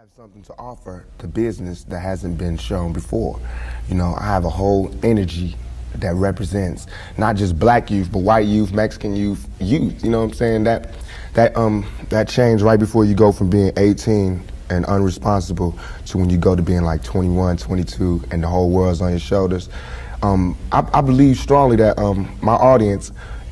have something to offer to business that hasn't been shown before. You know, I have a whole energy that represents not just black youth, but white youth, Mexican youth, you know what I'm saying? That change right before you go from being 18 and unresponsible to when you go to being like 21, 22, and the whole world's on your shoulders. I believe strongly that my audience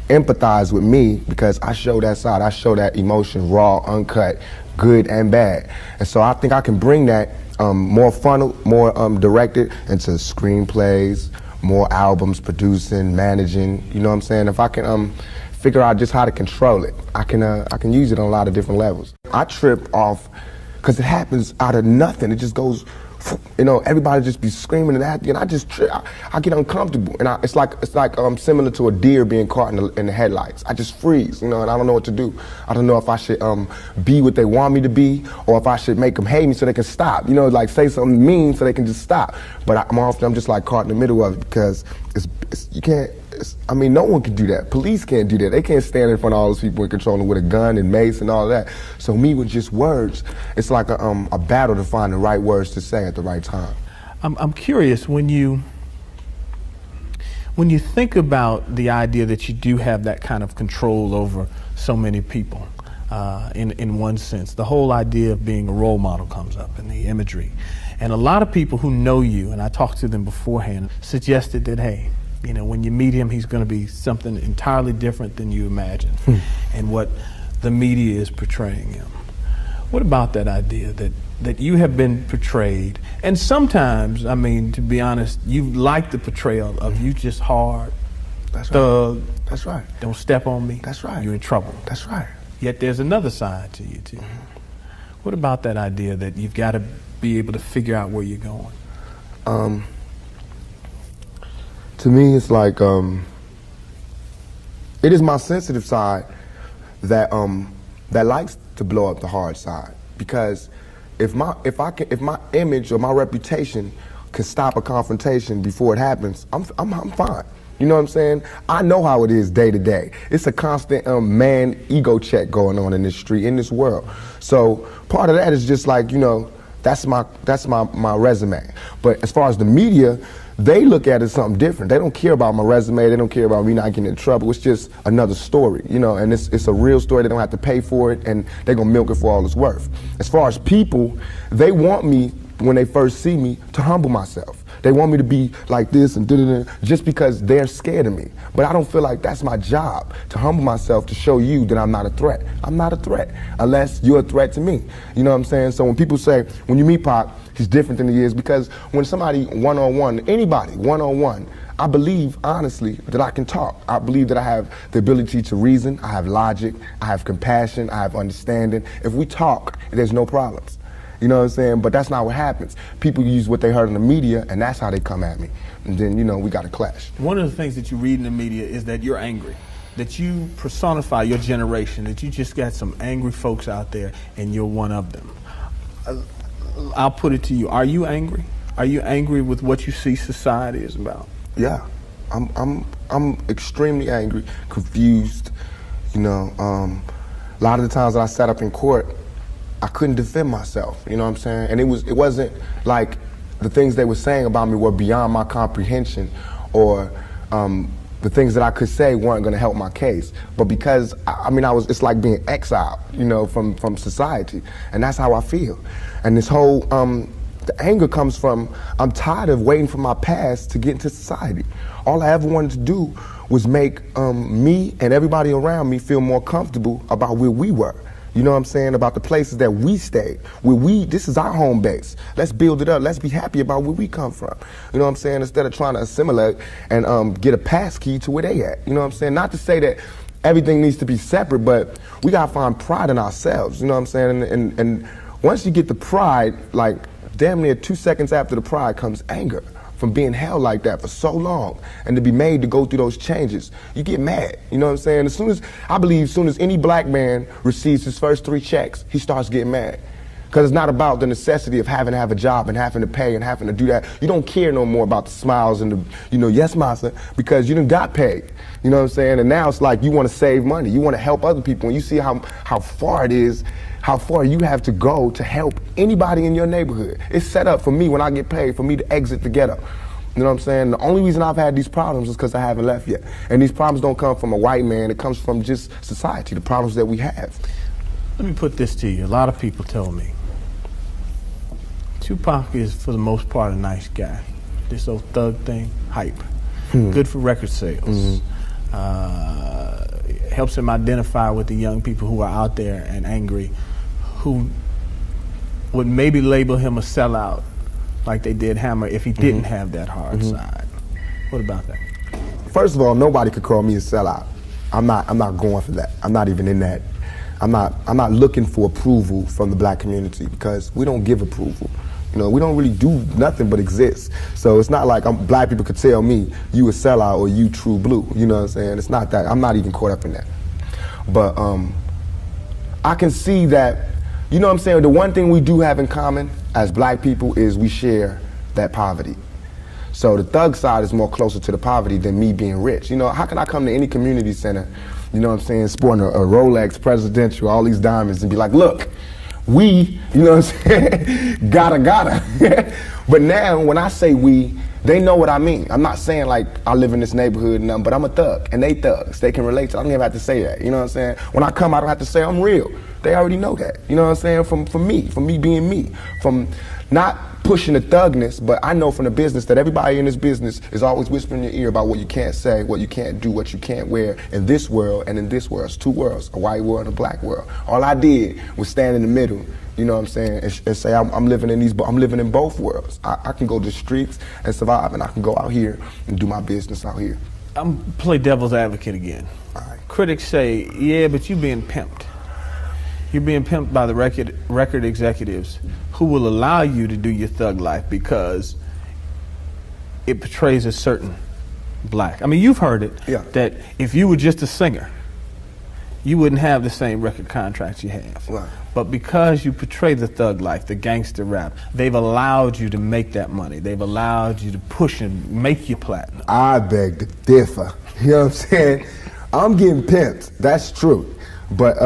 empathize with me because I show that side. I show that emotion raw, uncut, good and bad. And so I think I can bring that more funnel, more directed into screenplays, more albums, producing, managing, you know what I'm saying? If I can figure out just how to control it, I can use it on a lot of different levels. I trip off because it happens out of nothing. It just goes, you know, everybody just be screaming and acting, and I just trip. I get uncomfortable, and it's like similar to a deer being caught in the headlights. I just freeze, you know, and I don't know what to do. I don't know if I should be what they want me to be, or if I should make them hate me so they can stop. You know, like say something mean so they can just stop. But I'm just like caught in the middle of it because you can't. I mean, no one can do that. Police can't do that. They can't stand in front of all those people and control them with a gun and mace and all that. So me with just words, it's like a battle to find the right words to say at the right time. I'm curious, when you think about the idea that you do have that kind of control over so many people, in one sense, the whole idea of being a role model comes up in the imagery. And a lot of people who know you, and I talked to them beforehand, suggested that, hey, you know, when you meet him, he's going to be something entirely different than you imagine and what the media is portraying him. What about that idea that you have been portrayed? And sometimes, I mean, to be honest, you like the portrayal of you just hard, thug. That's right. Don't step on me. That's right. You're in trouble. That's right. Yet there's another side to you, too. What about that idea that you've got to be able to figure out where you're going? To me, it's like it is my sensitive side that likes to blow up the hard side, because if my image or my reputation can stop a confrontation before it happens, I'm fine. You know what I'm saying? I know how it is day to day. It's a constant man ego check going on in this street, in this world. So part of that is just like, you know, that's my resume. But as far as the media, they look at it as something different. They don't care about my resume. They don't care about me not getting in trouble. It's just another story, you know, and it's a real story. They don't have to pay for it, and they're going to milk it for all it's worth. As far as people, they want me, when they first see me, to humble myself. They want me to be like this and da-da-da, just because they're scared of me. But I don't feel like that's my job, to humble myself, to show you that I'm not a threat. I'm not a threat, unless you're a threat to me. You know what I'm saying? So when people say, when you meet Pac, he's different than he is, because when somebody one-on-one, anybody one-on-one, I believe, honestly, that I can talk. I believe that I have the ability to reason, I have logic, I have compassion, I have understanding. If we talk, there's no problems. You know what I'm saying? But that's not what happens. People use what they heard in the media, and that's how they come at me. And then, you know, we got to clash. One of the things that you read in the media is that you're angry, that you personify your generation, that you just got some angry folks out there, and you're one of them. I'll put it to you. Are you angry? Are you angry with what you see society is about? Yeah, I'm extremely angry, confused. You know, a lot of the times that I sat up in court, I couldn't defend myself. You know what I'm saying? And it wasn't like the things they were saying about me were beyond my comprehension, or the things that I could say weren't going to help my case. But because it's like being exiled, you know, from society, and that's how I feel. And this whole the anger comes from, I'm tired of waiting for my past to get into society. All I ever wanted to do was make me and everybody around me feel more comfortable about where we were. You know what I'm saying? About the places that we stayed. This is our home base. Let's build it up. Let's be happy about where we come from. You know what I'm saying? Instead of trying to assimilate and get a pass key to where they at. You know what I'm saying? Not to say that everything needs to be separate, but we gotta find pride in ourselves. You know what I'm saying? And once you get the pride, like damn near 2 seconds after the pride comes anger. From being held like that for so long, and to be made to go through those changes, you get mad. You know what I'm saying? I believe as soon as any black man receives his first 3 checks, he starts getting mad. Because it's not about the necessity of having to have a job and having to pay and having to do that. You don't care no more about the smiles and the, you know, yes, massa, because you done got paid. You know what I'm saying? And now it's like you want to save money. You want to help other people. And you see how far it is how far you have to go to help anybody in your neighborhood. It's set up for me when I get paid for me to exit the ghetto. You know what I'm saying? The only reason I've had these problems is because I haven't left yet. And these problems don't come from a white man, it comes from just society, the problems that we have. Let me put this to you. A lot of people tell me Tupac is, for the most part, a nice guy. This old thug thing, hype. Good for record sales. Helps him identify with the young people who are out there and angry, who would maybe label him a sellout like they did Hammer if he didn't have that hard side. What about that? First of all, nobody could call me a sellout. I'm not going for that. I'm not even in that. I'm not looking for approval from the black community because we don't give approval. You know, we don't really do nothing but exist. So it's not like black people could tell me you a sellout or you true blue. You know what I'm saying? It's not that. I'm not even caught up in that. But I can see that, you know what I'm saying, the one thing we do have in common as black people is we share that poverty. So the thug side is more closer to the poverty than me being rich. You know, how can I come to any community center, you know what I'm saying, sporting a Rolex presidential, all these diamonds, and be like, look, we, you know what I'm saying, gotta. But now when I say we, they know what I mean. I'm not saying like I live in this neighborhood and nothing, but I'm a thug and they thugs. They can relate to it. I don't even have to say that. You know what I'm saying? When I come, I don't have to say I'm real. They already know that. You know what I'm saying? From me being me, from not pushing the thugness, but I know from the business that everybody in this business is always whispering in your ear about what you can't say, what you can't do, what you can't wear in this world and in this world. It's two worlds, a white world and a black world. All I did was stand in the middle, you know what I'm saying, and say I'm living in both worlds. I can go to the streets and survive, and I can go out here and do my business out here. I'm play devil's advocate again. All right. Critics say, yeah, but you're being pimped. You're being pimped by the record executives who will allow you to do your thug life because it portrays a certain black. I mean, you've heard it, that if you were just a singer, you wouldn't have the same record contracts you have. Right. But because you portray the thug life, the gangster rap, they've allowed you to make that money. They've allowed you to push and make your platinum. I beg to differ. You know what I'm saying? I'm getting pimped. That's true. But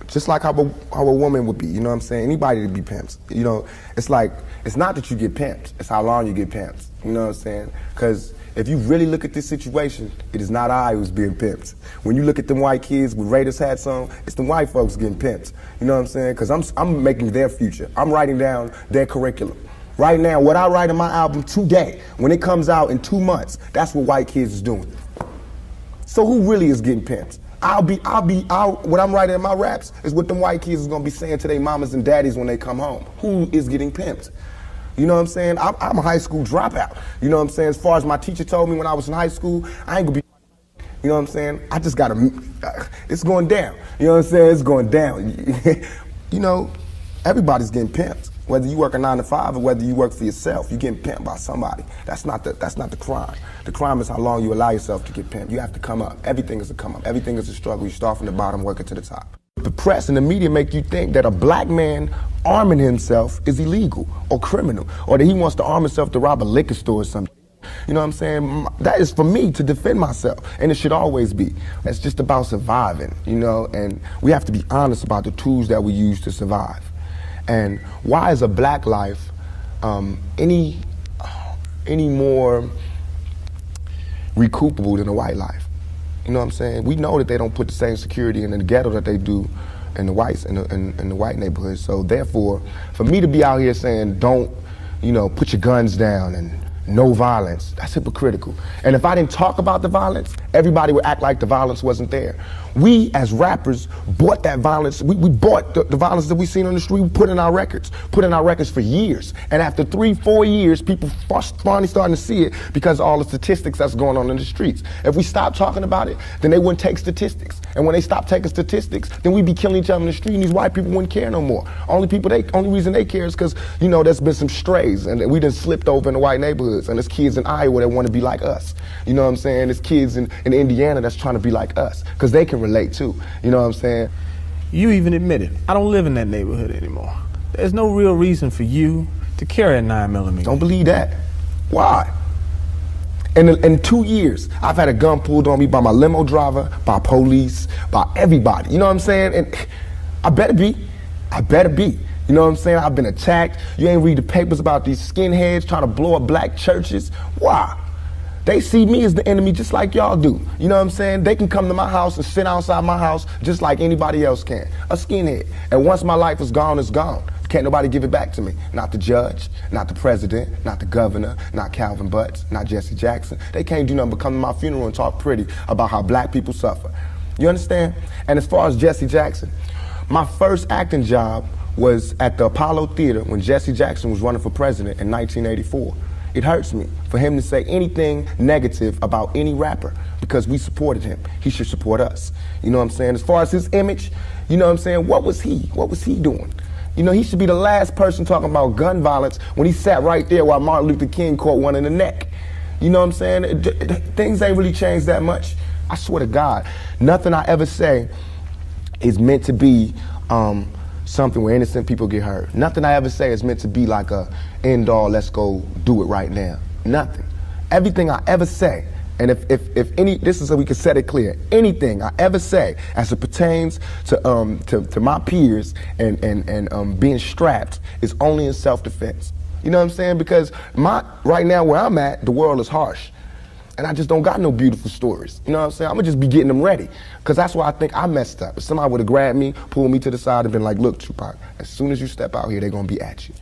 just like how a woman would be, you know what I'm saying? Anybody to be pimped. You know, it's like, it's not that you get pimped, it's how long you get pimped. You know what I'm saying? Because if you really look at this situation, it is not I who's being pimped. When you look at them white kids with Raiders hats on, it's the white folks getting pimped. You know what I'm saying? Because I'm making their future. I'm writing down their curriculum. Right now, what I write in my album today, when it comes out in 2 months, that's what white kids is doing. So who really is getting pimped? What I'm writing in my raps is what them white kids is gonna be saying to their mamas and daddies when they come home. Who is getting pimped? You know what I'm saying? I'm a high school dropout. You know what I'm saying? As far as my teacher told me when I was in high school, I ain't gonna be, you know what I'm saying? I just gotta, it's going down. You know what I'm saying? It's going down. You know, everybody's getting pimped. Whether you work a 9 to 5 or whether you work for yourself, you're getting pimped by somebody. That's not the crime. The crime is how long you allow yourself to get pimped. You have to come up. Everything is a come up. Everything is a struggle. You start from the bottom, work it to the top. The press and the media make you think that a black man arming himself is illegal or criminal, or that he wants to arm himself to rob a liquor store or something. You know what I'm saying? That is for me to defend myself, and it should always be. It's just about surviving, you know, and we have to be honest about the tools that we use to survive. And why is a black life any more recoupable than a white life? You know what I'm saying? We know that they don't put the same security in the ghetto that they do in the whites in the white neighborhoods. So therefore, for me to be out here saying don't, you know, put your guns down and no violence, that's hypocritical. And if I didn't talk about the violence, everybody would act like the violence wasn't there. We, as rappers, bought that violence. We bought the violence that we seen on the street. We put in our records for years. And after 3-4 years, people finally starting to see it because of all the statistics that's going on in the streets. If we stop talking about it, then they wouldn't take statistics. And when they stop taking statistics, then we'd be killing each other in the street, and these white people wouldn't care no more. Only reason they care is because, you know, there's been some strays, and we done slipped over in the white neighborhoods, and there's kids in Iowa that want to be like us. You know what I'm saying? There's kids in Indiana that's trying to be like us, because they can relate too. You know what I'm saying? You even admitted, I don't live in that neighborhood anymore. There's no real reason for you to carry a 9mm. Don't believe that. Why? In 2 years, I've had a gun pulled on me by my limo driver, by police, by everybody. You know what I'm saying? And I better be. I better be. You know what I'm saying? I've been attacked. You ain't read the papers about these skinheads trying to blow up black churches. Why? They see me as the enemy just like y'all do. You know what I'm saying? They can come to my house and sit outside my house just like anybody else can. A skinhead. And once my life is gone, it's gone. Can't nobody give it back to me. Not the judge, not the president, not the governor, not Calvin Butts, not Jesse Jackson. They can't do nothing but come to my funeral and talk pretty about how black people suffer. You understand? And as far as Jesse Jackson, my first acting job was at the Apollo Theater when Jesse Jackson was running for president in 1984. It hurts me for him to say anything negative about any rapper because we supported him. He should support us. You know what I'm saying? As far as his image, you know what I'm saying? What was he? What was he doing? You know, he should be the last person talking about gun violence when he sat right there while Martin Luther King caught one in the neck. You know what I'm saying? Things ain't really changed that much. I swear to God, nothing I ever say is meant to be something where innocent people get hurt. Nothing I ever say is meant to be like a end all, let's go do it right now. Nothing. Everything I ever say, and if any, this is so we can set it clear, anything I ever say as it pertains to my peers and being strapped is only in self-defense. You know what I'm saying? Because right now where I'm at, the world is harsh. And I just don't got no beautiful stories. You know what I'm saying? I'm gonna just be getting them ready. Because that's why I think I messed up. If somebody would have grabbed me, pulled me to the side and been like, look, Tupac, as soon as you step out here, they're gonna be at you.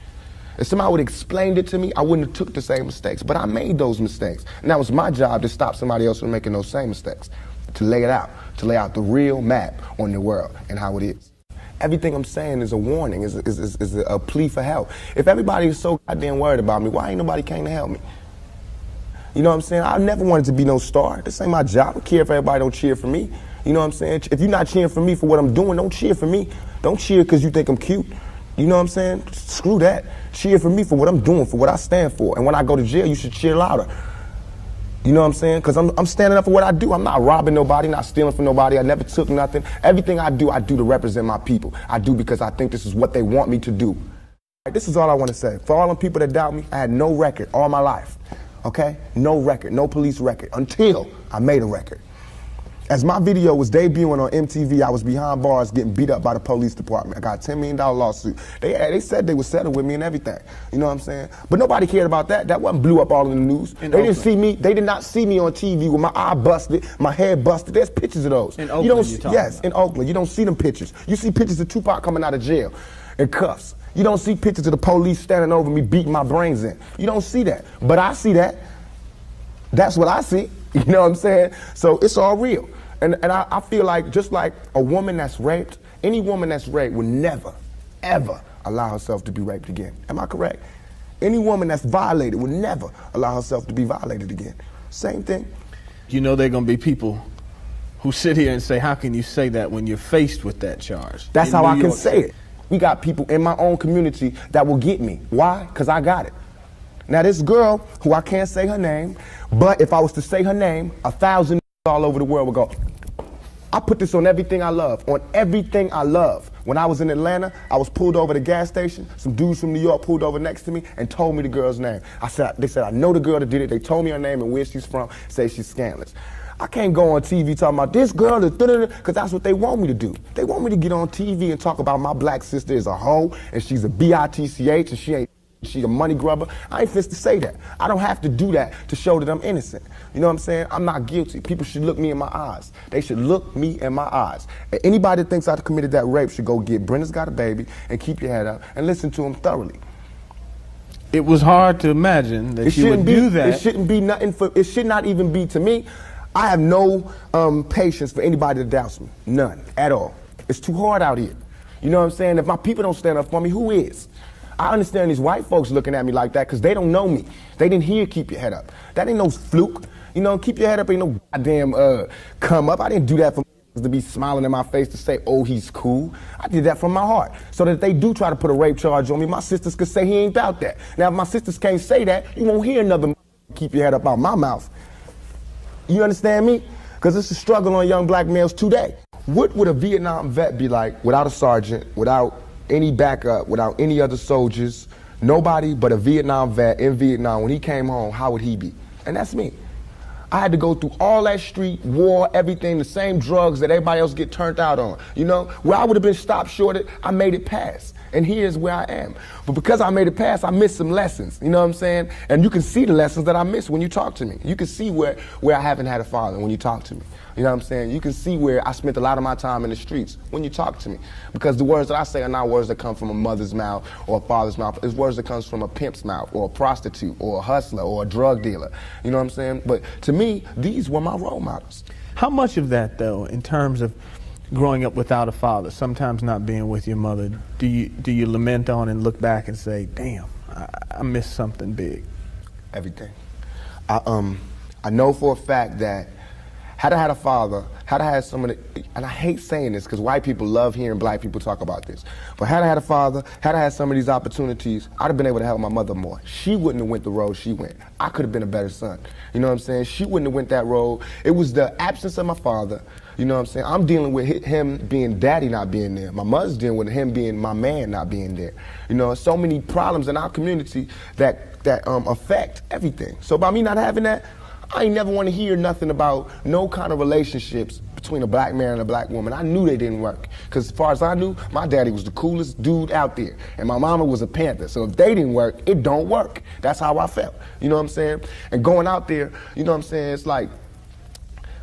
If somebody would have explained it to me, I wouldn't have took the same mistakes. But I made those mistakes. And that was my job to stop somebody else from making those same mistakes. To lay it out. To lay out the real map on the world and how it is. Everything I'm saying is a warning, is a plea for help. If everybody is so goddamn worried about me, why ain't nobody came to help me? You know what I'm saying? I never wanted to be no star. This ain't my job. I don't care if everybody don't cheer for me. You know what I'm saying? If you're not cheering for me for what I'm doing, don't cheer for me. Don't cheer because you think I'm cute. You know what I'm saying? Screw that. Cheer for me for what I'm doing, for what I stand for. And when I go to jail, you should cheer louder. You know what I'm saying? Because I'm standing up for what I do. I'm not robbing nobody, not stealing from nobody. I never took nothing. Everything I do to represent my people. I do because I think this is what they want me to do. This is all I want to say. For all them people that doubt me, I had no record all my life. Okay? No record, no police record, until I made a record. As my video was debuting on MTV, I was behind bars getting beat up by the police department. I got a $10 million lawsuit. They said they would settle with me and everything. You know what I'm saying? But nobody cared about that. That wasn't blew up all in the news. They did not see me on TV with my eye busted, my head busted. There's pictures of those. In Oakland, yes, in Oakland. You don't see them pictures. You see pictures of Tupac coming out of jail in cuffs. You don't see pictures of the police standing over me beating my brains in. You don't see that. But I see that. That's what I see. You know what I'm saying? So it's all real. And I feel like just like a woman that's raped, any woman that's raped would never, ever allow herself to be raped again. Am I correct? Any woman that's violated would never allow herself to be violated again. Same thing. You know there are going to be people who sit here and say, how can you say that when you're faced with that charge? That's how I can say it. We got people in my own community that will get me. Why? Because I got it. Now this girl, who I can't say her name, but if I was to say her name, 1,000 all over the world would go, I put this on everything I love, on everything I love. When I was in Atlanta, I was pulled over at a gas station. Some dudes from New York pulled over next to me and told me the girl's name. They said, I know the girl that did it. They told me her name and where she's from, say she's scandalous. I can't go on TV talking about this girl, because that's what they want me to do. They want me to get on TV and talk about my black sister is a hoe, and she's a bitch, and she's a money grubber. I ain't fit to say that. I don't have to do that to show that I'm innocent. You know what I'm saying? I'm not guilty. People should look me in my eyes. They should look me in my eyes. And anybody that thinks I committed that rape should go get Brenda's Got a Baby and keep your head up and listen to him thoroughly. It was hard to imagine that you would do that. It shouldn't be nothing it should not even be to me. I have no patience for anybody that doubts me. None at all. It's too hard out here. You know what I'm saying? If my people don't stand up for me, who is? I understand these white folks looking at me like that because they don't know me. They didn't hear keep your head up. That ain't no fluke. You know, keep your head up ain't no goddamn come up. I didn't do that for to be smiling in my face to say, oh, he's cool. I did that from my heart. So that if they do try to put a rape charge on me, my sisters could say he ain't about that. Now, if my sisters can't say that, you won't hear another keep your head up out my mouth. You understand me? Because it's a struggle on young black males today. What would a Vietnam vet be like without a sergeant, without any backup, without any other soldiers, nobody but a Vietnam vet in Vietnam? When he came home, how would he be? And that's me. I had to go through all that street, war, everything, the same drugs that everybody else get turned out on. You know, where I would have been stopped shorted, I made it past. And here's where I am. But because I made it past, I missed some lessons, you know what I'm saying? And you can see the lessons that I missed when you talk to me. You can see where I haven't had a father when you talk to me. You know what I'm saying? You can see where I spent a lot of my time in the streets when you talk to me. Because the words that I say are not words that come from a mother's mouth or a father's mouth. It's words that comes from a pimp's mouth or a prostitute or a hustler or a drug dealer. You know what I'm saying? But to me, these were my role models. How much of that, though, in terms of growing up without a father, sometimes not being with your mother, do you lament on and look back and say, damn, I missed something big? Everything. I know for a fact that had I had a father, had I had someone, and I hate saying this because white people love hearing black people talk about this, but had I had a father, had I had some of these opportunities, I'd have been able to help my mother more. She wouldn't have went the road she went. I could have been a better son. You know what I'm saying? She wouldn't have went that road. It was the absence of my father. You know what I'm saying? I'm dealing with him being daddy not being there. My mother's dealing with him being my man not being there. You know, so many problems in our community that affect everything. So by me not having that, I ain't never want to hear nothing about no kind of relationships between a black man and a black woman. I knew they didn't work. Because as far as I knew, my daddy was the coolest dude out there. And my mama was a Panther. So if they didn't work, it don't work. That's how I felt. You know what I'm saying? And going out there, you know what I'm saying, it's like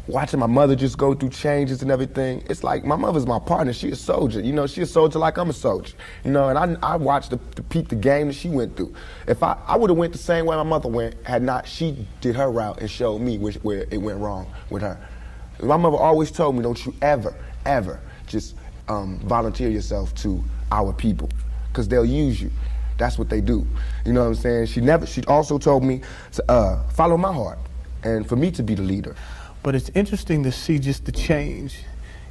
watching my mother just go through changes and everything. It's like my mother's my partner. She a soldier. You know, she a soldier like I'm a soldier. You know, and I watched the peep the game that she went through. If I would have went the same way my mother went had not she did her route and showed me where it went wrong with her. My mother always told me, don't you ever, ever just volunteer yourself to our people, because they'll use you. That's what they do. You know what I'm saying? She also told me to follow my heart and for me to be the leader. But it's interesting to see just the change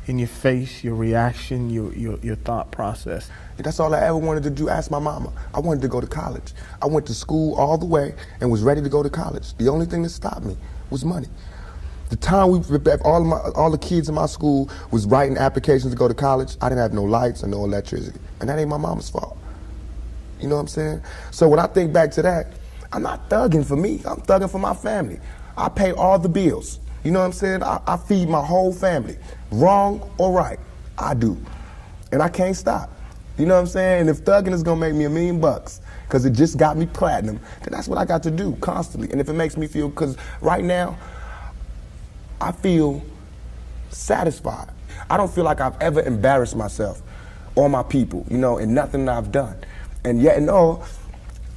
in your face, your reaction, your thought process. That's all I ever wanted to do. Ask my mama. I wanted to go to college. I went to school all the way and was ready to go to college. The only thing that stopped me was money. The time all the kids in my school was writing applications to go to college, I didn't have no lights and no electricity. And that ain't my mama's fault. You know what I'm saying? So when I think back to that, I'm not thugging for me. I'm thugging for my family. I pay all the bills. You know what I'm saying? I feed my whole family. Wrong or right, I do. And I can't stop. You know what I'm saying? And if thugging is gonna make me $1 million, because it just got me platinum, then that's what I got to do constantly. And if it makes me feel, because right now, I feel satisfied. I don't feel like I've ever embarrassed myself or my people, you know, in nothing that I've done. And yet and all,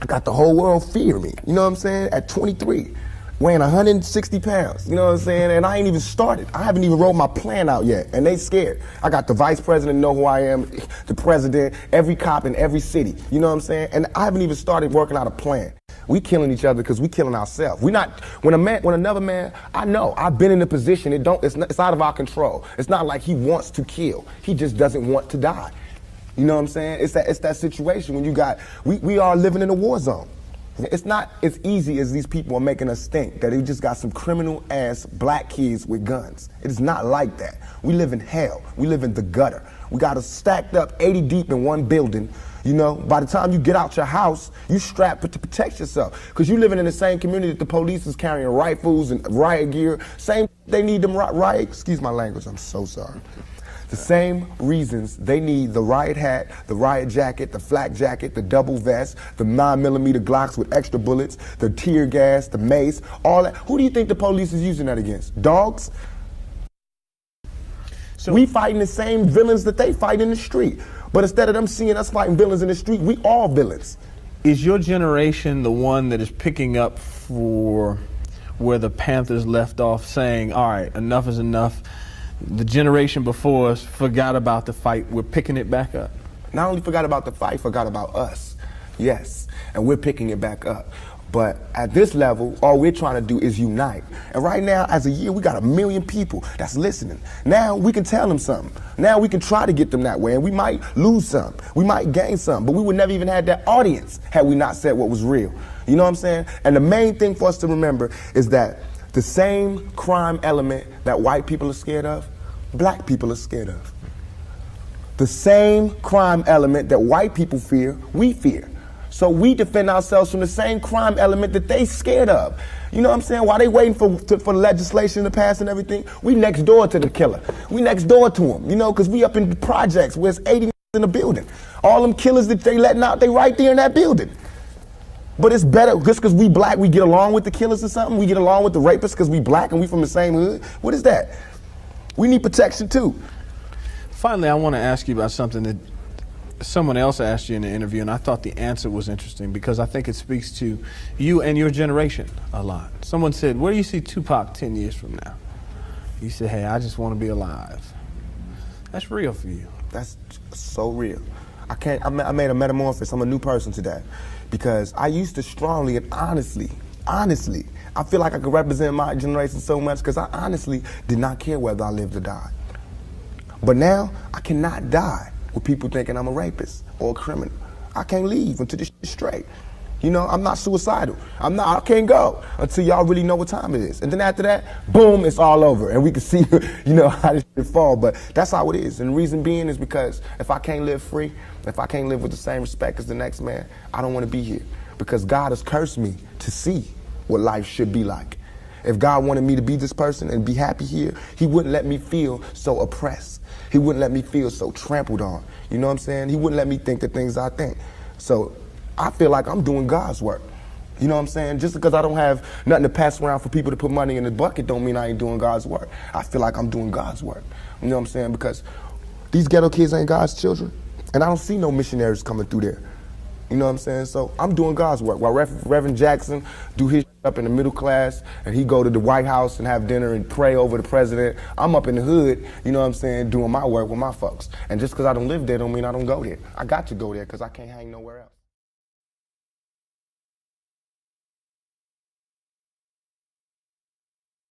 I got the whole world fearing me. You know what I'm saying? At 23. Weighing 160 pounds, you know what I'm saying? And I ain't even started. I haven't even wrote my plan out yet, and they scared. I got the vice president know who I am, the president, every cop in every city, you know what I'm saying? And I haven't even started working out a plan. We killing each other because we killing ourselves. When another man, I know, I've been in a position, it's out of our control. It's not like he wants to kill. He just doesn't want to die. You know what I'm saying? It's that situation when we are living in a war zone. It's not as easy as these people are making us think, that they just got some criminal ass black kids with guns. It is not like that. We live in hell. We live in the gutter. We got us stacked up 80 deep in one building. You know, by the time you get out your house, you strapped to protect yourself. Because you living in the same community that the police is carrying rifles and riot gear. Same, they need them riot, excuse my language, I'm so sorry. The same reasons they need the riot hat, the riot jacket, the flak jacket, the double vest, the 9mm Glocks with extra bullets, the tear gas, the mace, all that. Who do you think the police is using that against? Dogs? So we fighting the same villains that they fight in the street. But instead of them seeing us fighting villains in the street, we all villains. Is your generation the one that is picking up for where the Panthers left off, saying, all right, enough is enough? The generation before us forgot about the fight. We're picking it back up. Not only forgot about the fight, forgot about us. Yes, and we're picking it back up. But at this level, all we're trying to do is unite. And right now, as a year, we got 1 million people that's listening. Now we can tell them something. Now we can try to get them that way, and we might lose some. We might gain some, but we would never even have that audience had we not said what was real. You know what I'm saying? And the main thing for us to remember is that the same crime element that white people are scared of, black people are scared of. The same crime element that white people fear, we fear. So we defend ourselves from the same crime element that they scared of. You know what I'm saying? While they waiting for legislation to pass and everything, we next door to the killer. We next door to him, you know, because we up in the projects where it's 80 in the building. All them killers that they letting out, they right there in that building. But it's better, just because we black, we get along with the killers or something? We get along with the rapists because we black and we from the same hood? What is that? We need protection too. Finally, I want to ask you about something that someone else asked you in the interview, and I thought the answer was interesting because I think it speaks to you and your generation a lot. Someone said, where do you see Tupac 10 years from now? You said, hey, I just want to be alive. That's real for you. That's so real. I made a metamorphosis. I'm a new person today because I used to strongly and honestly, I feel like I could represent my generation so much because I honestly did not care whether I lived or died. But now, I cannot die with people thinking I'm a rapist or a criminal. I can't leave until this shit's straight. You know, I'm not suicidal. I can't go until y'all really know what time it is. And then after that, boom, it's all over. And we can see, you know, how this shit fall. But that's how it is. And the reason being is because if I can't live free, if I can't live with the same respect as the next man, I don't want to be here. Because God has cursed me to see what life should be like. If God wanted me to be this person and be happy here, he wouldn't let me feel so oppressed. He wouldn't let me feel so trampled on. You know what I'm saying? He wouldn't let me think the things I think. So I feel like I'm doing God's work. You know what I'm saying? Just because I don't have nothing to pass around for people to put money in the bucket don't mean I ain't doing God's work. I feel like I'm doing God's work. You know what I'm saying? Because these ghetto kids ain't God's children. And I don't see no missionaries coming through there. You know what I'm saying? So I'm doing God's work. While Reverend Jackson do his up in the middle class and he go to the White House and have dinner and pray over the president, I'm up in the hood, you know what I'm saying, doing my work with my folks. And just because I don't live there don't mean I don't go there. I got to go there because I can't hang nowhere else.